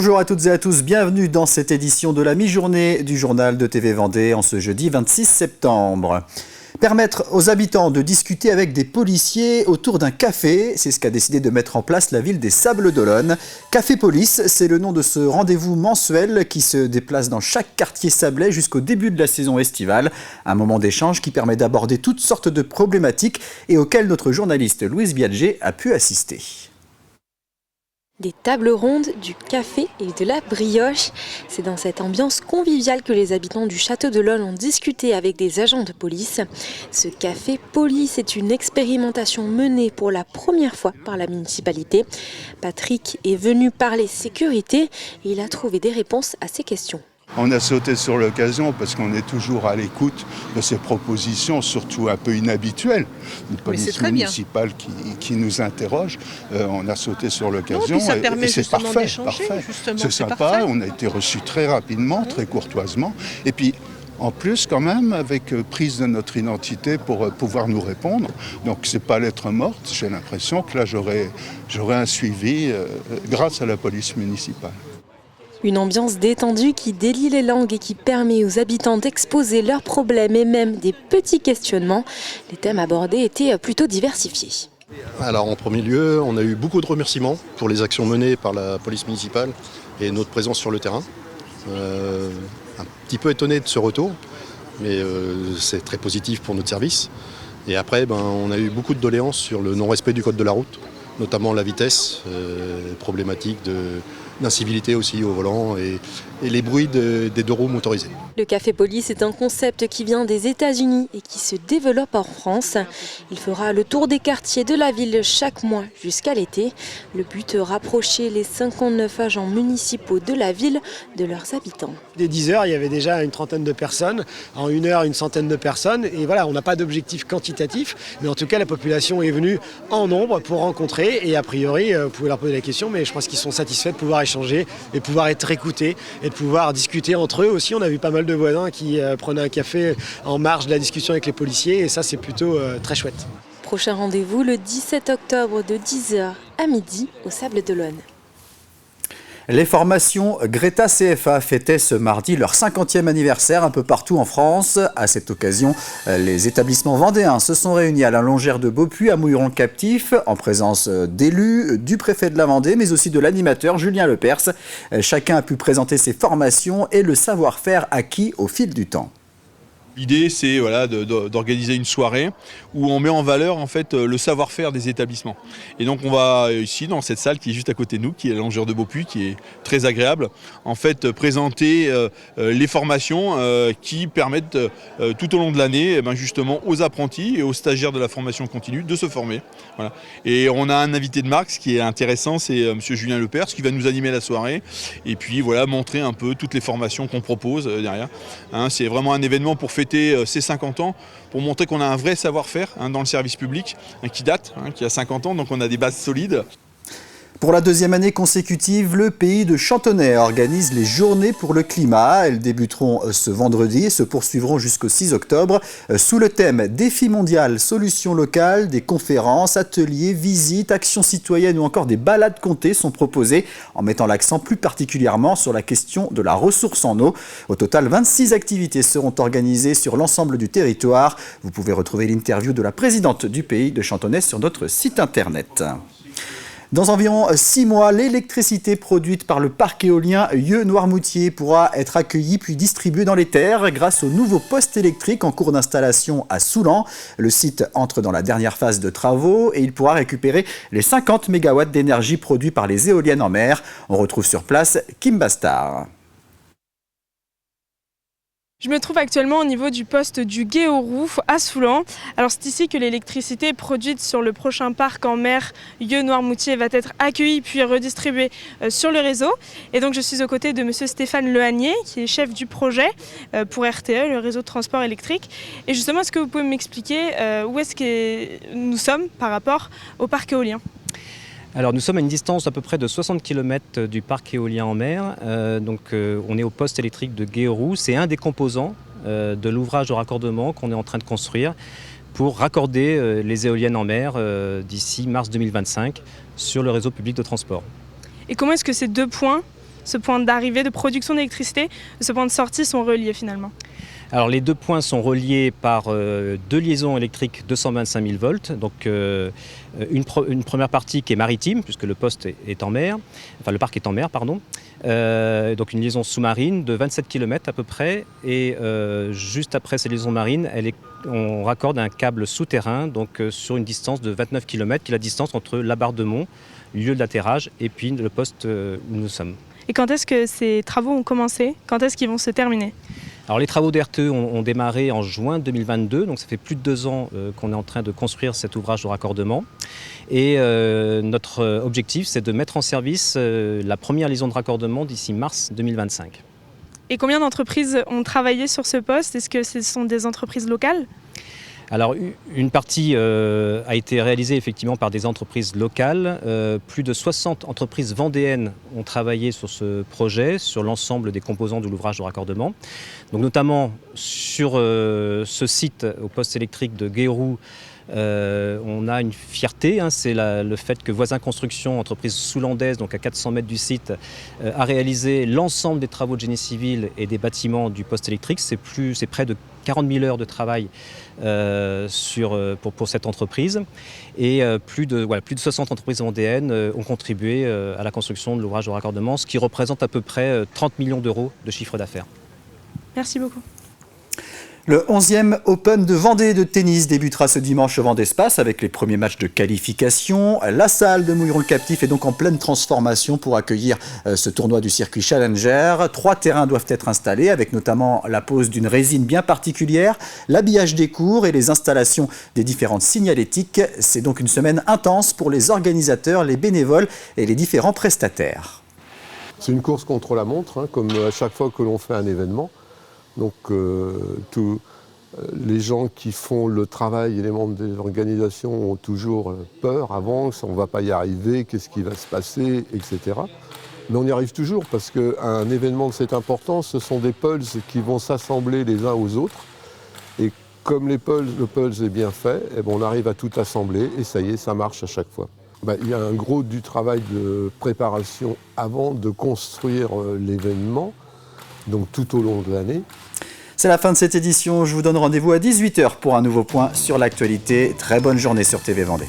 Bonjour à toutes et à tous, bienvenue dans cette édition de la mi-journée du journal de TV Vendée en ce jeudi 26 septembre. Permettre aux habitants de discuter avec des policiers autour d'un café, c'est ce qu'a décidé de mettre en place la ville des Sables-d'Olonne. Café Police, c'est le nom de ce rendez-vous mensuel qui se déplace dans chaque quartier sablais jusqu'au début de la saison estivale. Un moment d'échange qui permet d'aborder toutes sortes de problématiques et auquel notre journaliste Louise Biagé a pu assister. Des tables rondes, du café et de la brioche. C'est dans cette ambiance conviviale que les habitants du château de l'Olne ont discuté avec des agents de police. Ce café police est une expérimentation menée pour la première fois par la municipalité. Patrick est venu parler sécurité et il a trouvé des réponses à ces questions. On a sauté sur l'occasion parce qu'on est toujours à l'écoute de ces propositions, surtout un peu inhabituelles. Une police municipale qui nous interroge. On a sauté sur l'occasion et c'est parfait. C'est sympa, parfait. On a été reçus très rapidement, très courtoisement. Et puis, en plus, quand même, avec prise de notre identité pour pouvoir nous répondre. Donc, c'est pas lettre morte. J'ai l'impression que là, j'aurai un suivi grâce à la police municipale. Une ambiance détendue qui délie les langues et qui permet aux habitants d'exposer leurs problèmes et même des petits questionnements. Les thèmes abordés étaient plutôt diversifiés. Alors en premier lieu, on a eu beaucoup de remerciements pour les actions menées par la police municipale et notre présence sur le terrain. Un petit peu étonné de ce retour, mais c'est très positif pour notre service. Et après, on a eu beaucoup de doléances sur le non-respect du code de la route, notamment la vitesse, problématique d'incivilité aussi au volant et les bruits des deux roues motorisées. Le Café Police est un concept qui vient des États-Unis et qui se développe en France. Il fera le tour des quartiers de la ville chaque mois jusqu'à l'été. Le but, rapprocher les 59 agents municipaux de la ville de leurs habitants. Dès 10 heures, il y avait déjà une trentaine de personnes. En 1 heure, une centaine de personnes. Et voilà, on n'a pas d'objectif quantitatif. Mais en tout cas, la population est venue en nombre pour rencontrer. Et a priori, vous pouvez leur poser la question, mais je pense qu'ils sont satisfaits de pouvoir échanger et de pouvoir être écoutés et de pouvoir discuter entre eux aussi. On a vu pas mal de voisins qui prenaient un café en marge de la discussion avec les policiers et ça c'est plutôt très chouette. Prochain rendez-vous le 17 octobre de 10h à midi au Sables-d'Olonne. Les formations Greta CFA fêtaient ce mardi leur 50e anniversaire un peu partout en France. À cette occasion, les établissements vendéens se sont réunis à la Longère de Beaupuy à Mouilleron-le-Captif en présence d'élus, du préfet de la Vendée mais aussi de l'animateur Julien Lepers. Chacun a pu présenter ses formations et le savoir-faire acquis au fil du temps. L'idée, c'est d'organiser une soirée où on met en valeur en fait le savoir-faire des établissements. Et donc on va ici dans cette salle qui est juste à côté de nous, qui est la Longère de Beaupuy, qui est très agréable, en fait présenter les formations qui permettent tout au long de l'année, justement aux apprentis et aux stagiaires de la formation continue de se former. Voilà. Et on a un invité de marque, ce qui est intéressant, c'est Monsieur Julien Lepers qui va nous animer la soirée et puis voilà montrer un peu toutes les formations qu'on propose derrière. C'est vraiment un événement pour fêter ses 50 ans, pour montrer qu'on a un vrai savoir-faire dans le service public qui date, qui a 50 ans, donc on a des bases solides. Pour la deuxième année consécutive, le pays de Chantonnay organise les Journées pour le climat. Elles débuteront ce vendredi et se poursuivront jusqu'au 6 octobre sous le thème Défi mondial, solutions locales. Des conférences, ateliers, visites, actions citoyennes ou encore des balades comptées sont proposées en mettant l'accent plus particulièrement sur la question de la ressource en eau. Au total, 26 activités seront organisées sur l'ensemble du territoire. Vous pouvez retrouver l'interview de la présidente du pays de Chantonnay sur notre site internet. Dans environ 6 mois, l'électricité produite par le parc éolien Yeux-Noirmoutier pourra être accueillie puis distribuée dans les terres grâce au nouveau poste électrique en cours d'installation à Soulan. Le site entre dans la dernière phase de travaux et il pourra récupérer les 50 MW d'énergie produits par les éoliennes en mer. On retrouve sur place Kim Bastard. Je me trouve actuellement au niveau du poste du Guéoroux à Soulan. Alors c'est ici que l'électricité produite sur le prochain parc en mer Yeux-Noirmoutier va être accueillie puis redistribuée sur le réseau. Et donc je suis aux côtés de monsieur Stéphane Lehanier qui est chef du projet pour RTE, le réseau de transport électrique. Et justement, est-ce que vous pouvez m'expliquer où est-ce que nous sommes par rapport au parc éolien ? Alors nous sommes à une distance d'à peu près de 60 km du parc éolien en mer. On est au poste électrique de Guéoroux. C'est un des composants de l'ouvrage de raccordement qu'on est en train de construire pour raccorder les éoliennes en mer d'ici mars 2025 sur le réseau public de transport. Et comment est-ce que ces deux points ce point d'arrivée de production d'électricité, ce point de sortie sont reliés finalement? Alors les 2 points sont reliés par 2 liaisons électriques 225 000 volts, donc une première partie qui est maritime, puisque le poste est en mer, enfin le parc est en mer, pardon, donc une liaison sous-marine de 27 km à peu près, et juste après cette liaison marine, on raccorde un câble souterrain, donc sur une distance de 29 km, qui est la distance entre la barre de Mont, lieu de l'atterrage, et puis le poste où nous sommes. Et quand est-ce que ces travaux ont commencé? Quand est-ce qu'ils vont se terminer? Alors les travaux d'RTE ont démarré en juin 2022, donc ça fait plus de 2 ans qu'on est en train de construire cet ouvrage de raccordement. Et notre objectif, c'est de mettre en service la première liaison de raccordement d'ici mars 2025. Et combien d'entreprises ont travaillé sur ce poste? Est-ce que ce sont des entreprises locales? Alors une partie a été réalisée effectivement par des entreprises locales. Plus de 60 entreprises vendéennes ont travaillé sur ce projet, sur l'ensemble des composants de l'ouvrage de raccordement. Donc notamment sur ce site au poste électrique de Guéroux, on a une fierté, c'est le fait que Voisin Construction, entreprise soulandaise, donc à 400 mètres du site, a réalisé l'ensemble des travaux de génie civil et des bâtiments du poste électrique. C'est près de 40 000 heures de travail pour cette entreprise. Et plus de 60 entreprises vendéennes ont contribué à la construction de l'ouvrage de raccordement, ce qui représente à peu près 30 millions d'euros de chiffre d'affaires. Merci beaucoup. Le 11e Open de Vendée de tennis débutera ce dimanche au Vendespace avec les premiers matchs de qualification. La salle de Mouilleron-le-Captif est donc en pleine transformation pour accueillir ce tournoi du circuit Challenger. 3 terrains doivent être installés avec notamment la pose d'une résine bien particulière, l'habillage des cours et les installations des différentes signalétiques. C'est donc une semaine intense pour les organisateurs, les bénévoles et les différents prestataires. C'est une course contre la montre, comme à chaque fois que l'on fait un événement. Donc tous les gens qui font le travail et les membres des organisations ont toujours peur, avance, on ne va pas y arriver, qu'est-ce qui va se passer, etc. Mais on y arrive toujours parce qu'un événement de cette importance, ce sont des pulses qui vont s'assembler les uns aux autres. Et comme le pulse est bien fait, on arrive à tout assembler et ça y est, ça marche à chaque fois. Il y a un gros du travail de préparation avant de construire l'événement, donc tout au long de l'année. C'est la fin de cette édition. Je vous donne rendez-vous à 18h pour un nouveau point sur l'actualité. Très bonne journée sur TV Vendée.